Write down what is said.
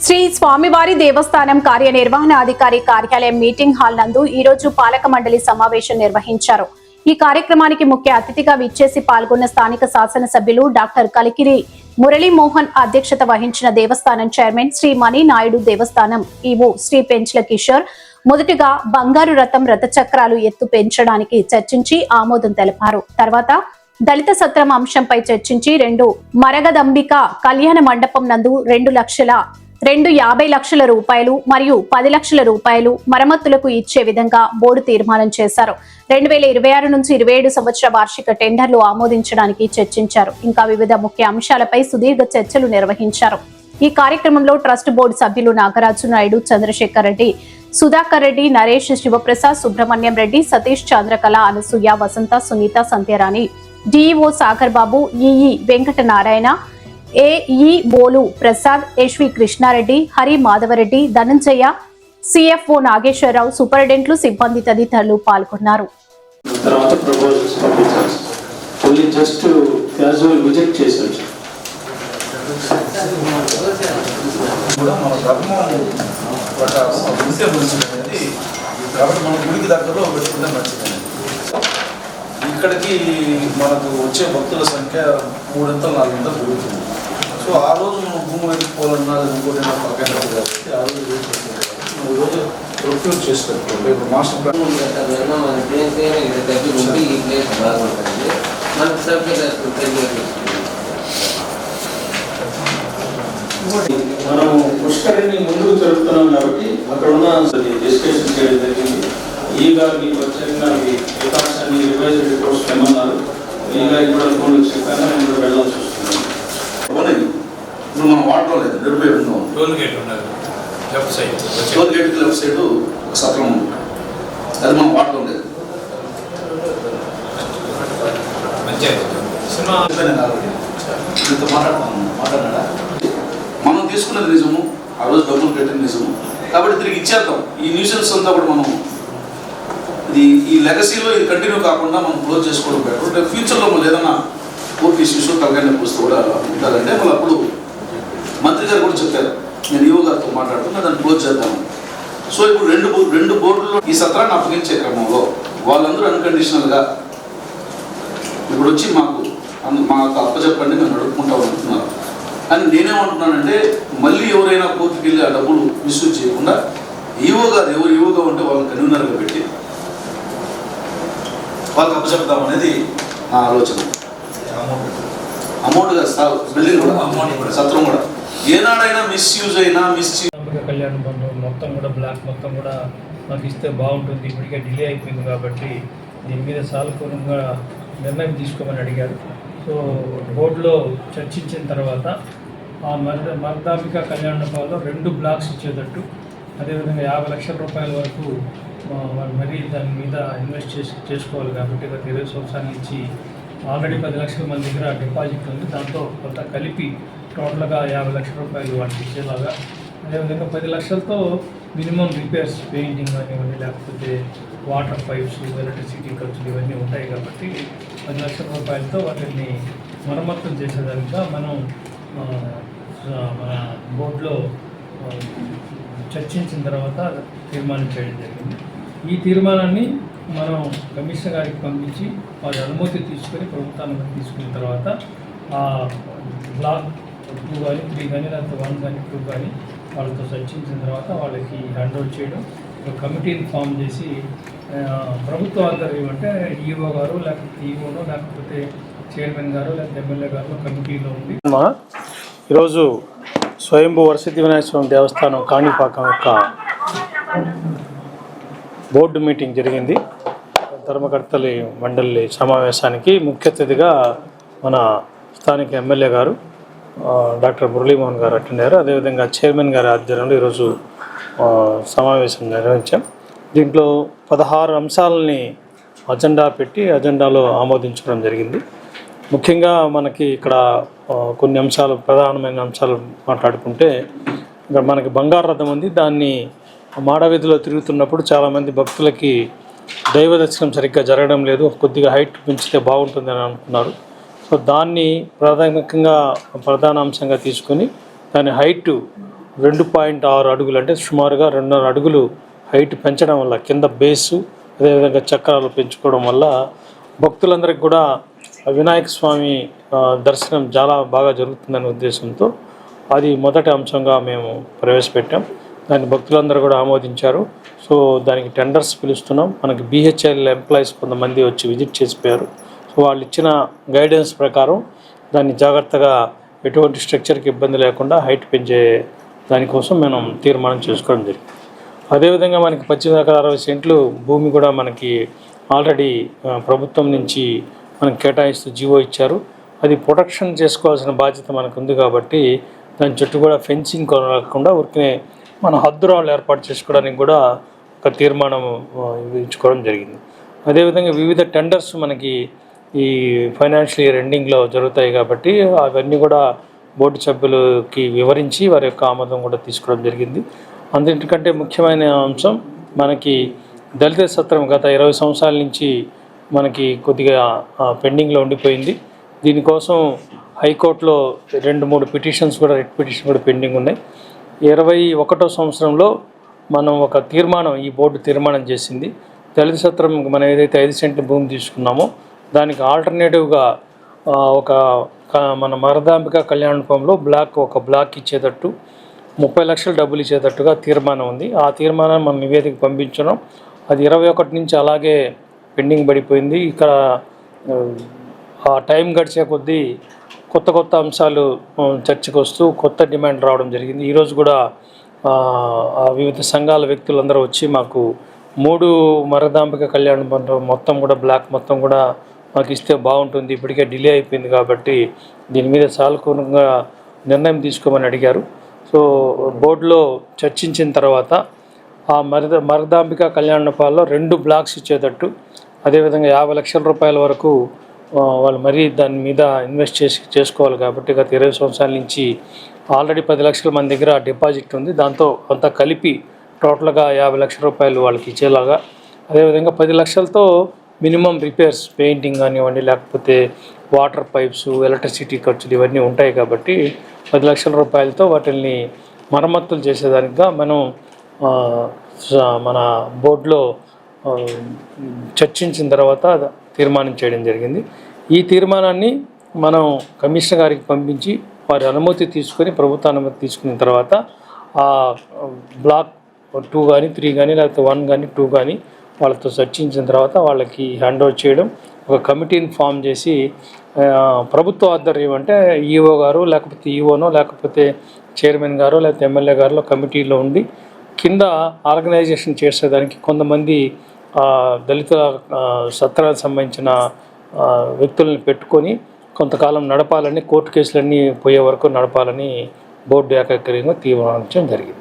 శ్రీ స్వామివారి దేవస్థానం కార్యనిర్వహణాధికారి కార్యాలయం మీటింగ్ హాల్ నందు ఈ రోజు పాలక మండలి సమావేశం నిర్వహించారు. ఈ కార్యక్రమానికి ముఖ్య అతిథిగా విచ్చేసి పాల్గొన్న స్థానిక శాసనసభ్యులు డాక్టర్ కలికిరి మురళీమోహన్ అధ్యక్షత వహించిన దేవస్థానం చైర్మన్ శ్రీ మణి నాయుడు, దేవస్థానం ఈవో శ్రీ పెంచ్ల కిషోర్ మొదటగా బంగారు రథం రథచక్రాలు ఎత్తు పెంచడానికి చర్చించి ఆమోదం తెలిపారు. తర్వాత దళిత సత్రం అంశంపై చర్చించి మరగదంబిక కళ్యాణ మండపం నందు 2,50 లక్షల రూపాయలు మరియు 10 లక్షల రూపాయలు మరమ్మతులకు ఇచ్చే విధంగా బోర్డు తీర్మానం చేశారు. 2026 నుంచి 27 సంవత్సర వార్షిక టెండర్లు ఆమోదించడానికి చర్చించారు. ఇంకా వివిధ ముఖ్య అంశాలపై సుదీర్ఘ చర్చలు నిర్వహించారు. ఈ కార్యక్రమంలో ట్రస్ట్ బోర్డు సభ్యులు నాగరాజు నాయుడు, చంద్రశేఖర్ రెడ్డి, సుధాకర్ రెడ్డి, నరేష్, శివప్రసాద్, సుబ్రహ్మణ్యం రెడ్డి, సతీష్, చంద్రకళ, అనసూయ, వసంత, సునీత, సంధ్యారాణి, డిఈఓ సాగర్ బాబు, ఈఈ వెంకట నారాయణ, ఏఈ బోలు ప్రసాద్, ఎస్వి కృష్ణారెడ్డి, హరి మాధవరెడ్డి, ధనంజయ, సిఎఫ్ఓ నాగేశ్వరరావు, సూపరింటెండెంట్లు, సిబ్బంది తదితరులు పాల్గొన్నారు. ఇక్కడికి మనకు వచ్చే భక్తుల సంఖ్య 300-400 పెరుగుతుంది. సో ఆ రోజు మనం భూమి వెతుక్కోవాలన్నా ఇంకోటి పక్కన కాబట్టి ఆ రోజు ఈరోజు ప్రొక్యూర్ చేసుకోవాలి. ఇప్పుడు మాస్టర్ ప్లాన్ మనం పుష్కరిని ముందుకు జరుపుతున్నాం కాబట్టి అక్కడ ఉన్న డిస్కషన్ చేయడం జరిగింది. ఈ గారికి ప్రత్యేకంగా వికాసాన్ని రివైజ్ రిపోర్ట్స్ ఏమన్నారు, ఈ గారికి కూడా ఫోన్లు చెప్పాను, నేను కూడా వెళ్ళాల్సి వస్తుంది. ఇప్పుడు మనం వాటర్ లేదు, డెబ్బై ఉన్నాం. టోల్ గేట్ లెఫ్ట్ సైడ్ ఒక సత్రం ఉంది, అది మనం వాటర్ లేదు. మాట్లాడినా మనం తీసుకున్నది నిజము, ఆ రోజు డబ్బులు పెట్టిన నిజము, కాబట్టి తిరిగి ఇచ్చేద్దాం. ఈ న్యూసెన్స్ అంతా కూడా మనం ఈ లెగసీలో ఇది కంటిన్యూ కాకుండా మనం క్లోజ్ చేసుకోవడం బెటర్. ఫ్యూచర్లో మళ్ళీ ఏదైనా కోర్టు ఇష్యూస్ తగ్గని పుస్తకం కూడా ఉంటుందంటే మళ్ళీ అప్పుడు మంత్రి గారు కూడా చెప్పారు, నేను ఈవో గారితో మాట్లాడుతున్నా దాన్ని క్లోజ్ చేద్దాము. సో ఇప్పుడు రెండు బోర్డుల్లో ఈ సత్రాన్ని అప్పగించే క్రమంలో వాళ్ళందరూ అన్కండిషనల్గా ఇప్పుడు వచ్చి మాకు అప్పచెప్పండి, మేము నడుపుకుంటాం అంటున్నారు. కానీ నేనేమంటున్నానంటే మళ్ళీ ఎవరైనా కోర్టుకి వెళ్ళి ఆ డబ్బులు మిస్యూజ్ చేయకుండా ఈవో గారు ఎవరు ఈవోగా ఉంటే వాళ్ళని కన్వీనర్గా పెట్టి వాళ్ళకి అప్పచెప్తాం అనేది నా ఆలోచన. అమౌంట్ బిల్డింగ్ కూడా అమౌంట్ సత్రం కూడా ఏనాడైనా మిస్యూజ్ అయినా కళ్యాణ మండపం మొత్తం కూడా బ్లాక్ మొత్తం కూడా మాకు ఇస్తే బాగుంటుంది. ఇప్పటికే డిలే అయిపోయింది కాబట్టి దీని మీద సానుకూలంగా నిర్ణయం తీసుకోమని అడిగారు. సో బోర్డులో చర్చించిన తర్వాత ఆ మరదాంబిక కళ్యాణ మండపాల్లో 2 బ్లాక్స్ ఇచ్చేటట్టు, అదేవిధంగా 50 లక్షల రూపాయల వరకు మరీ దాని మీద ఇన్వెస్ట్ చేసుకోవాలి కాబట్టి గత 20 సంవత్సరాల నుంచి ఆల్రెడీ 10 లక్షల మంది దగ్గర డిపాజిట్ ఉంది. దాంతో కొంత కలిపి టోటల్గా 50 లక్షల రూపాయలు వాటికి ఇచ్చేలాగా, అదేవిధంగా 10 లక్షలతో మినిమం రిపేర్స్, పెయింటింగ్ కానివ్వండి, లేకపోతే వాటర్ పైప్స్, ఎలక్ట్రిసిటీ ఖర్చులు ఇవన్నీ ఉంటాయి కాబట్టి 10 లక్షల రూపాయలతో వాటిని మరమ్మతులు చేసేదానిగా మనం మన బోర్డులో చర్చించిన తర్వాత తీర్మానం చేయడం జరిగింది. ఈ తీర్మానాన్ని మనం కమిషనర్ గారికి పంపించి వారి అనుమతి తీసుకొని ప్రభుత్వాన్ని తీసుకున్న తర్వాత ఆ బ్లాక్ 2 కానీ 3 కానీ లేకపోతే 1 కానీ 2 కానీ వాళ్ళతో చర్చించిన తర్వాత వాళ్ళకి హ్యాండ్ ఓవర్ చేయడం, ఒక కమిటీని ఫామ్ చేసి ప్రభుత్వ ఆధ్వర్యం అంటే ఈఓ గారు లేకపోతే ఈఓనో లేకపోతే చైర్మన్ గారు లేకపోతే ఎమ్మెల్యే గారు కమిటీలో ఉంది. ఈరోజు స్వయంభూ వరసిద్ధి వినాయక స్వామి దేవస్థానం కాణిపాకం యొక్క బోర్డు మీటింగ్ జరిగింది. ధర్మకర్తల మండలి సమావేశానికి ముఖ్య అతిథిగా మన స్థానిక ఎమ్మెల్యే గారు డాక్టర్ మురళీమోహన్ గారు అటెండ్ అయ్యారు. అదేవిధంగా చైర్మన్ గారి ఆధ్వర్యంలో ఈరోజు సమావేశం నిర్వహించాం. దీంట్లో 16 అంశాలని అజెండాలో ఆమోదించడం జరిగింది. ముఖ్యంగా మనకి ఇక్కడ కొన్ని అంశాలు, ప్రధానమైన అంశాలు మాట్లాడుకుంటే, ఇక్కడ మనకి బంగారు రథం ఉంది. దాన్ని మాడవీధిలో తిరుగుతున్నప్పుడు చాలామంది భక్తులకి దైవ దర్శనం సరిగ్గా జరగడం లేదు, కొద్దిగా హైట్ పెంచితే బాగుంటుందని అనుకున్నారు. సో దాన్ని ప్రధాన అంశంగా తీసుకొని దాని హైట్ 2.6 అడుగులు అంటే సుమారుగా 2.5 అడుగులు హైట్ పెంచడం వల్ల కింద బేసు అదేవిధంగా చక్రాలు పెంచుకోవడం వల్ల భక్తులందరికీ కూడా వినాయక స్వామి దర్శనం చాలా బాగా జరుగుతుందనే ఉద్దేశంతో అది మొదటి అంశంగా మేము ప్రవేశపెట్టాం. దాన్ని భక్తులందరూ కూడా ఆమోదించారు. సో దానికి టెండర్స్ పిలుస్తున్నాం. మనకి BHIL ఎంప్లాయీస్ కొంతమంది వచ్చి విజిట్ చేసిపోయారు. సో వాళ్ళు ఇచ్చిన గైడెన్స్ ప్రకారం దాన్ని జాగ్రత్తగా ఎటువంటి స్ట్రక్చర్కి ఇబ్బంది లేకుండా హైట్ పెంచే దానికోసం మనం తీర్మానం చేసుకోవడం జరిగింది. అదేవిధంగా మనకి 1860 సెంట్లు భూమి కూడా మనకి ఆల్రెడీ ప్రభుత్వం నుంచి మనకి కేటాయిస్తూ జీవో ఇచ్చారు. అది ప్రొటెక్షన్ చేసుకోవాల్సిన బాధ్యత మనకు ఉంది కాబట్టి దాని చుట్టూ కూడా ఫెన్సింగ్ కొనకుండా ఊరికే మన హద్దురాళ్ళు ఏర్పాటు చేసుకోవడానికి కూడా ఒక తీర్మానం ఇచ్చుకోవడం జరిగింది. అదేవిధంగా వివిధ టెండర్స్ మనకి ఈ ఫైనాన్షియల్ ఇయర్ ఎండింగ్లో జరుగుతాయి కాబట్టి అవన్నీ కూడా బోర్డు సభ్యులకి వివరించి వారి యొక్క ఆమోదం కూడా తీసుకోవడం జరిగింది. అందుకంటే ముఖ్యమైన అంశం మనకి దళిత సత్రం గత 20 సంవత్సరాల నుంచి మనకి కొద్దిగా పెండింగ్లో ఉండిపోయింది. దీనికోసం హైకోర్టులో 2-3 పిటిషన్స్ కూడా రిట్ పిటిషన్ కూడా పెండింగ్ ఉన్నాయి. 21వ సంవత్సరంలో మనం ఒక తీర్మానం ఈ బోర్డు తీర్మానం చేసింది. దళిత సత్రం మనం ఏదైతే 5 సెంట్ల భూమి తీసుకున్నామో దానికి ఆల్టర్నేటివ్గా మన మరదాంబిక కళ్యాణపురంలో ఒక బ్లాక్ ఇచ్చేటట్టు 30 లక్షల డబ్బులు ఇచ్చేటట్టుగా తీర్మానం ఉంది. ఆ తీర్మానాన్ని మనం నివేదిక పంపించడం అది 21 నుంచి అలాగే పెండింగ్ పడిపోయింది. ఇక్కడ ఆ టైం గడిచే కొద్దీ కొత్త అంశాలు చర్చకు వస్తూ కొత్త డిమాండ్ రావడం జరిగింది. ఈరోజు కూడా వివిధ సంఘాల వ్యక్తులందరూ వచ్చి మాకు 3 మరదాంబిక కళ్యాణ మండపం మొత్తం కూడా బ్లాక్ మొత్తం కూడా మాకు ఇస్తే బాగుంటుంది, ఇప్పటికే డిలే అయిపోయింది కాబట్టి దీని మీద సానుకూలంగా నిర్ణయం తీసుకోమని అడిగారు. సో బోర్డులో చర్చించిన తర్వాత ఆ మరదాంబిక కళ్యాణపాలలో 2 బ్లాక్స్ ఇచ్చేటట్టు అదేవిధంగా 50 లక్షల రూపాయల వరకు వాళ్ళు మరీ దాని మీద ఇన్వెస్ట్ చేసుకోవాలి కాబట్టి గత 20 సంవత్సరాల నుంచి ఆల్రెడీ 10 లక్షల మన దగ్గర డిపాజిట్ ఉంది. దాంతో అంతా కలిపి టోటల్గా 50 లక్షల రూపాయలు వాళ్ళకి ఇచ్చేలాగా, అదేవిధంగా 10 లక్షలతో మినిమం రిపేర్స్ పెయింటింగ్ కానివ్వండి లేకపోతే వాటర్ పైప్స్ ఎలక్ట్రిసిటీ ఖర్చులు ఇవన్నీ ఉంటాయి కాబట్టి 10 లక్షల రూపాయలతో వాటిని మరమ్మతులు చేసేదానిగా మనం మన బోర్డులో చర్చించిన తర్వాత తీర్మానం చేయడం జరిగింది. ఈ తీర్మానాన్ని మనం కమిషనర్ గారికి పంపించి వారి అనుమతి తీసుకొని ప్రభుత్వ అనుమతి తీసుకున్న తర్వాత ఆ బ్లాక్ 2 కానీ 3 కానీ లేకపోతే 1 కానీ 2 కానీ వాళ్ళతో చర్చించిన తర్వాత వాళ్ళకి హ్యాండ్ ఓవర్ చేయడం, ఒక కమిటీని ఫామ్ చేసి ప్రభుత్వ ఆధ్వర్యం అంటే ఈఓ గారు లేకపోతే ఈఓనో లేకపోతే చైర్మన్ గారు లేకపోతే ఎమ్మెల్యే గారిలో కమిటీలో ఉండి కింద ఆర్గనైజేషన్ చేసేదానికి కొంతమంది దళిత సత్రానికి సంబంధించిన వ్యక్తులను పెట్టుకొని కొంతకాలం నడపాలని, కోర్టు కేసులన్నీ పోయే వరకు నడపాలని బోర్డు ఏకగ్రీవంగా తీర్మానించడం జరిగింది.